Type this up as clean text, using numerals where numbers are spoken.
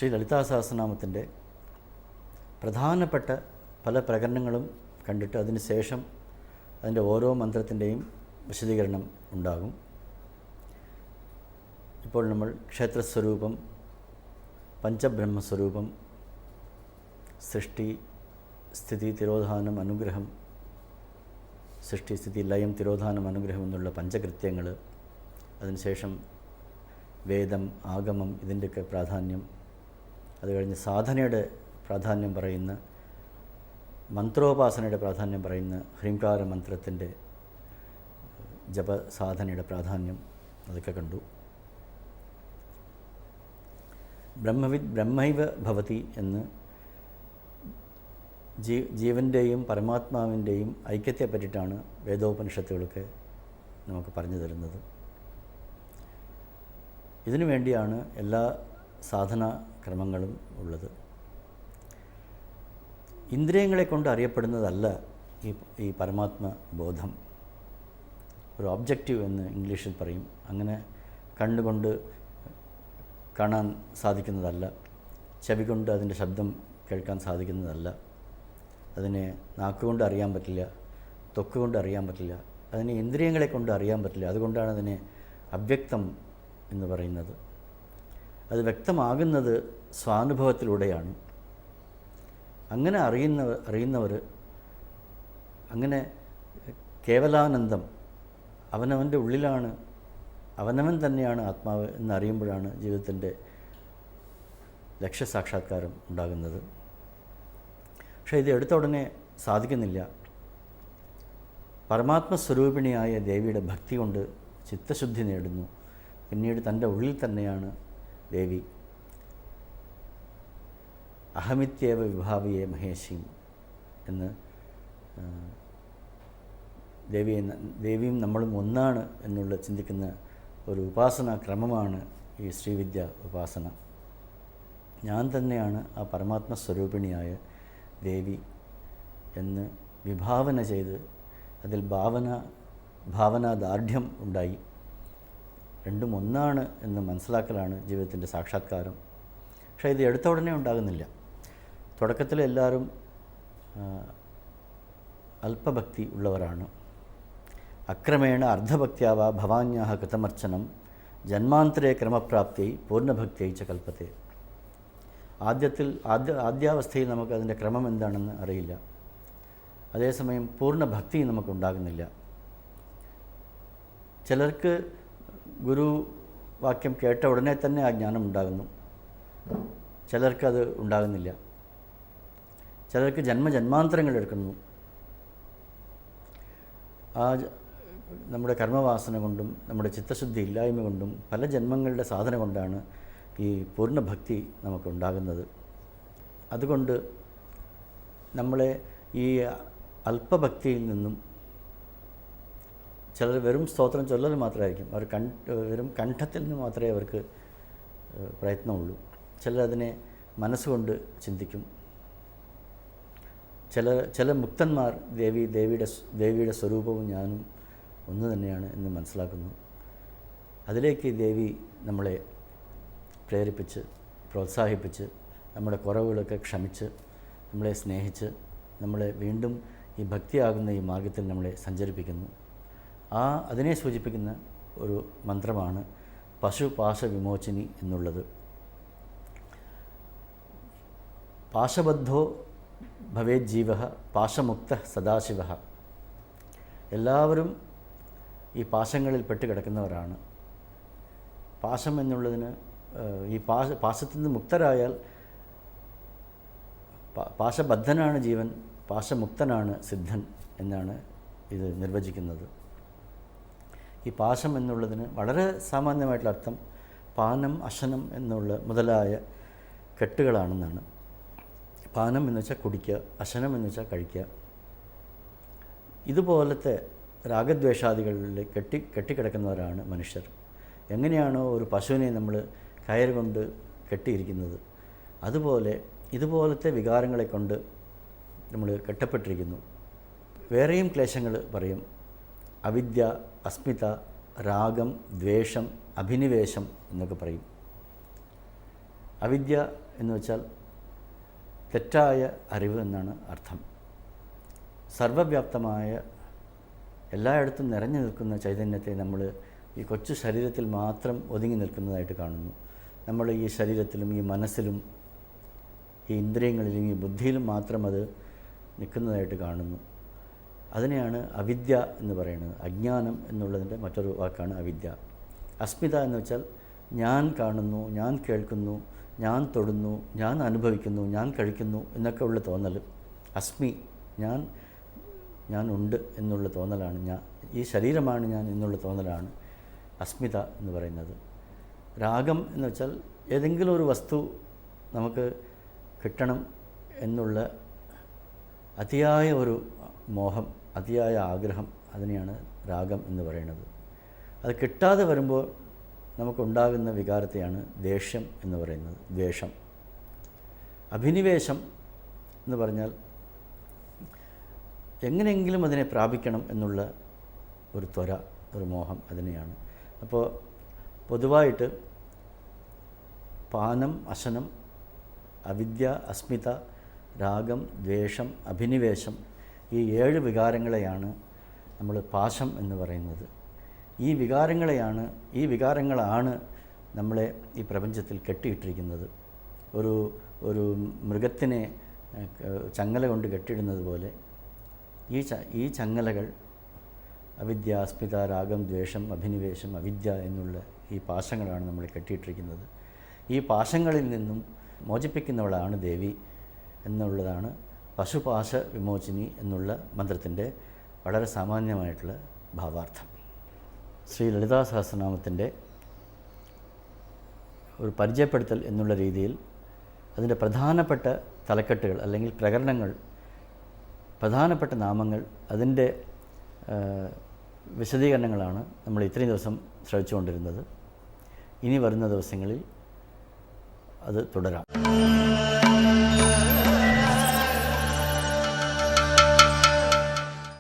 ശ്രീ ലളിതാ സഹസ്രനാമത്തിൻ്റെ പ്രധാനപ്പെട്ട പല പ്രകരണങ്ങളും കണ്ടിട്ട് അതിന് ശേഷം അതിൻ്റെ ഓരോ മന്ത്രത്തിൻ്റെയും വിശദീകരണം ഉണ്ടാകും. ഇപ്പോൾ നമ്മൾ ക്ഷേത്രസ്വരൂപം, പഞ്ചബ്രഹ്മസ്വരൂപം, സൃഷ്ടി, സ്ഥിതി, തിരോധാനം, അനുഗ്രഹം, സൃഷ്ടി, സ്ഥിതി, ലയം, തിരോധാനം, അനുഗ്രഹം എന്നുള്ള പഞ്ചകൃത്യങ്ങൾ, അതിനുശേഷം വേദം, ആഗമം, ഇതിൻ്റെയൊക്കെ പ്രാധാന്യം, അത് കഴിഞ്ഞ് സാധനയുടെ പ്രാധാന്യം പറയുന്ന, മന്ത്രോപാസനയുടെ പ്രാധാന്യം പറയുന്ന ഹ്രീംകാര മന്ത്രത്തിൻ്റെ ജപസാധനയുടെ പ്രാധാന്യം, അതൊക്കെ കണ്ടു. ബ്രഹ്മവിദ് ബ്രഹ്മൈവ ഭവതി എന്ന് ജീവൻ്റെയും പരമാത്മാവിൻ്റെയും ഐക്യത്തെ പറ്റിയിട്ടാണ് വേദോപനിഷത്തുകളൊക്കെ നമുക്ക് പറഞ്ഞു തരുന്നത്. ഇതിനു വേണ്ടിയാണ് എല്ലാ സാധനാ ക്രമങ്ങളും ഉള്ളത്. ഇന്ദ്രിയങ്ങളെ കൊണ്ട് അറിയപ്പെടുന്നതല്ല ഈ പരമാത്മ ബോധം. ഒരു ഒബ്ജക്റ്റീവ് എന്ന് ഇംഗ്ലീഷിൽ പറയും. അങ്ങനെ കണ്ണുകൊണ്ട് കാണാൻ സാധിക്കുന്നതല്ല, ചെവി കൊണ്ട് അതിൻ്റെ ശബ്ദം കേൾക്കാൻ സാധിക്കുന്നതല്ല, അതിനെ നാക്കുകൊണ്ട് അറിയാൻ പറ്റില്ല, ത്വക്ക് കൊണ്ട് അറിയാൻ പറ്റില്ല, അതിനെ ഇന്ദ്രിയങ്ങളെ കൊണ്ട് അറിയാൻ പറ്റില്ല. അതുകൊണ്ടാണ് അതിനെ അവ്യക്തം എന്ന് പറയുന്നത്. അത് വ്യക്തമാകുന്നത് സ്വാനുഭവത്തിലൂടെയാണ്. അങ്ങനെ അറിയുന്നവർ അങ്ങനെ കേവലാനന്ദം അവനവൻ്റെ ഉള്ളിലാണ്, അവനവൻ തന്നെയാണ് ആത്മാവ് എന്നറിയുമ്പോഴാണ് ജീവിതത്തിൻ്റെ ലക്ഷ്യസാക്ഷാത്കാരം ഉണ്ടാകുന്നത്. പക്ഷേ ഇത് എടുത്ത ഉടനെ സാധിക്കുന്നില്ല. പരമാത്മസ്വരൂപിണിയായ ദേവിയുടെ ഭക്തി കൊണ്ട് ചിത്തശുദ്ധി നേടുന്നു. പിന്നീട് തൻ്റെ ഉള്ളിൽ തന്നെയാണ് ദേവി. അഹമിത്യേവ വിഭാവിയെ മഹേശീം എന്ന് ദേവിയും നമ്മളും ഒന്നാണ് എന്നുള്ള ചിന്തിക്കുന്ന ഒരു ഉപാസനാ ക്രമമാണ് ഈ ശ്രീവിദ്യ ഉപാസന. ഞാൻ തന്നെയാണ് ആ പരമാത്മസ്വരൂപിണിയായ ദേവി എന്ന് വിഭാവന ചെയ്ത് അതിൽ ഭാവനാദാർഢ്യം ഉണ്ടായി. രണ്ടും ഒന്നാണ് എന്ന് മനസ്സിലാക്കലാണ് ജീവിതത്തിൻ്റെ സാക്ഷാത്കാരം. പക്ഷേ ഇത് എടുത്ത ഉടനെ ഉണ്ടാകുന്നില്ല. തുടക്കത്തിൽ എല്ലാവരും അല്പഭക്തി ഉള്ളവരാണ്. അക്രമേണ അർദ്ധഭക്ത്യാവ ഭവാന്യാഹ കൃതമർച്ചനം ജന്മാന്തരേ ക്രമപ്രാപ്തിയായി പൂർണ്ണഭക്തിയായി ച കൽപ്പത്തെ. ആദ്യാവസ്ഥയിൽ നമുക്ക് അതിൻ്റെ ക്രമം എന്താണെന്ന് അറിയില്ല. അതേസമയം പൂർണ്ണഭക്തി നമുക്കുണ്ടാകുന്നില്ല. ചിലർക്ക് ഗുരുവാക്യം കേട്ട ഉടനെ തന്നെ ആ ജ്ഞാനം ഉണ്ടാകുന്നു, ചിലർക്കത് ഉണ്ടാകുന്നില്ല. ചിലർക്ക് ജന്മജന്മാന്തരങ്ങൾ എടുക്കുന്നു. ആ നമ്മുടെ കർമ്മവാസന കൊണ്ടും നമ്മുടെ ചിത്തശുദ്ധി ഇല്ലായ്മ കൊണ്ടും പല ജന്മങ്ങളുടെ സാധന കൊണ്ടാണ് ഈ പൂർണ്ണഭക്തി നമുക്കുണ്ടാകുന്നത്. അതുകൊണ്ട് നമ്മളെ ഈ അല്പഭക്തിയിൽ നിന്നും, ചിലർ വെറും സ്തോത്രം ചൊല്ലൽ മാത്രമായിരിക്കും, അവർ വെറും കണ്ഠത്തിൽ നിന്ന് മാത്രമേ അവർക്ക് പ്രയത്നമുള്ളൂ. ചിലരതിനെ മനസ്സുകൊണ്ട് ചിന്തിക്കും. ചില മുക്തന്മാർ ദേവിയുടെ സ്വരൂപവും ഞാനും ഒന്ന് തന്നെയാണ് എന്ന് മനസ്സിലാക്കുന്നു. അതിലേക്ക് ദേവി നമ്മളെ പ്രേരിപ്പിച്ച് പ്രോത്സാഹിപ്പിച്ച് നമ്മുടെ കുറവുകളൊക്കെ ക്ഷമിച്ച് നമ്മളെ സ്നേഹിച്ച് നമ്മളെ വീണ്ടും ഈ ഭക്തിയാകുന്ന ഈ മാർഗത്തിൽ നമ്മളെ സഞ്ചരിപ്പിക്കുന്നു. അതിനെ സൂചിപ്പിക്കുന്ന ഒരു മന്ത്രമാണ് പശുപാശ വിമോചിനി എന്നുള്ളത്. പാശബദ്ധോ ഭവേത് ജീവ പാശമുക്ത സദാശിവ. എല്ലാവരും ഈ പാശങ്ങളിൽ പെട്ട് കിടക്കുന്നവരാണ്. പാശം എന്നുള്ളതിന് ഈ പാശത്തിൽ നിന്ന് മുക്തരായാൽ, പാശബദ്ധനാണ് ജീവൻ, പാശമുക്തനാണ് സിദ്ധൻ എന്നാണ് ഇത് നിർവചിക്കുന്നത്. ഈ പാശം എന്നുള്ളതിന് വളരെ സാമാന്യമായിട്ടുള്ള അർത്ഥം പാനം, അശനം എന്നുള്ള മുതലായ കെട്ടുകളാണെന്നാണ്. പാനം എന്ന് വെച്ചാൽ കുടിക്കുക, അശനം എന്ന് വെച്ചാൽ കഴിക്കുക. ഇതുപോലത്തെ രാഗദ്വേഷാദികളിൽ കെട്ടിക്കിടക്കുന്നവരാണ് മനുഷ്യർ. എങ്ങനെയാണോ ഒരു പശുവിനെ നമ്മൾ കയറുകൊണ്ട് കെട്ടിയിരിക്കുന്നത്, അതുപോലെ ഇതുപോലത്തെ വികാരങ്ങളെ കൊണ്ട് നമ്മൾ കെട്ടപ്പെട്ടിരിക്കുന്നു. വേറെയും ക്ലേശങ്ങൾ പറയും. അവിദ്യ, അസ്മിത, രാഗം, ദ്വേഷം, അഭിനിവേശം എന്നൊക്കെ പറയും. അവിദ്യ എന്ന് വെച്ചാൽ തെറ്റായ അറിവ് എന്നാണ് അർത്ഥം. സർവവ്യാപ്തമായ എല്ലായിടത്തും നിറഞ്ഞു നിൽക്കുന്ന ചൈതന്യത്തെ നമ്മൾ ഈ കൊച്ചു ശരീരത്തിൽ മാത്രം ഒതുങ്ങി നിൽക്കുന്നതായിട്ട് കാണുന്നു. നമ്മൾ ഈ ശരീരത്തിലും ഈ മനസ്സിലും ഈ ഇന്ദ്രിയങ്ങളിലും ഈ ബുദ്ധിയിലും മാത്രം അത് നിൽക്കുന്നതായിട്ട് കാണുന്നു. അതിനെയാണ് അവിദ്യ എന്ന് പറയുന്നത്. അജ്ഞാനം എന്നുള്ളതിൻ്റെ മറ്റൊരു വാക്കാണ് അവിദ്യ. അസ്മിത എന്ന് വെച്ചാൽ ഞാൻ കാണുന്നു, ഞാൻ കേൾക്കുന്നു, ഞാൻ തൊടുന്നു, ഞാൻ അനുഭവിക്കുന്നു, ഞാൻ കഴിക്കുന്നു എന്നൊക്കെ ഉള്ള തോന്നൽ. അസ്മി, ഞാൻ ഉണ്ട് എന്നുള്ള തോന്നലാണ്. ഈ ശരീരമാണ് ഞാൻ എന്നുള്ള തോന്നലാണ് അസ്മിത എന്ന് പറയുന്നത്. രാഗം എന്ന് വെച്ചാൽ ഏതെങ്കിലും ഒരു വസ്തു നമുക്ക് കിട്ടണം എന്നുള്ള അതിയായ ഒരു മോഹം, അതിയായ ആഗ്രഹം, അതിനെയാണ് രാഗം എന്ന് പറയുന്നത്. അത് കിട്ടാതെ വരുമ്പോൾ നമുക്കുണ്ടാകുന്ന വികാരത്തെയാണ് ദേഷ്യം എന്ന് പറയുന്നത്, ദ്വേഷം. അഭിനിവേശം എന്ന് പറഞ്ഞാൽ എങ്ങനെയെങ്കിലും അതിനെ പ്രാപിക്കണം എന്നുള്ള ഒരു ത്വര, ഒരു മോഹം, അതിനെയാണ്. അപ്പോൾ പൊതുവായിട്ട് പാനം, അശനം, അവിദ്യ, അസ്മിത, രാഗം, ദ്വേഷം, അഭിനിവേശം, ഈ 7 വികാരങ്ങളെയാണ് നമ്മൾ പാശം എന്ന് പറയുന്നത്. ഈ വികാരങ്ങളാണ് നമ്മളെ ഈ പ്രപഞ്ചത്തിൽ കെട്ടിയിട്ടിരിക്കുന്നത്. ഒരു മൃഗത്തിനെ ചങ്ങല കൊണ്ട് കെട്ടിയിടുന്നത് പോലെ ഈ ചങ്ങലകൾ അവിദ്യ, അസ്മിത, രാഗം, ദ്വേഷം, അഭിനിവേശം, അവിദ്യ എന്നുള്ള ഈ പാശങ്ങളാണ് നമ്മളെ കെട്ടിയിട്ടിരിക്കുന്നത്. ഈ പാശങ്ങളിൽ നിന്നും മോചിപ്പിക്കുന്നവളാണ് ദേവി എന്നുള്ളതാണ് പശുപാശ വിമോചിനി എന്നുള്ള മന്ത്രത്തിൻ്റെ വളരെ സാമാന്യമായിട്ടുള്ള ഭാവാർത്ഥം. ശ്രീ ലളിതാ സഹസ്രനാമത്തിൻ്റെ ഒരു പരിചയപ്പെടുത്തൽ എന്നുള്ള രീതിയിൽ അതിൻ്റെ പ്രധാനപ്പെട്ട തലക്കെട്ടുകൾ അല്ലെങ്കിൽ പ്രകരണങ്ങൾ, പ്രധാനപ്പെട്ട നാമങ്ങൾ, അതിൻ്റെ വിശദീകരണങ്ങളാണ് നമ്മൾ ഇത്രയും ദിവസം ശ്രമിച്ചുകൊണ്ടിരുന്നത്. ഇനി വരുന്ന ദിവസങ്ങളിൽ അത് തുടരാം.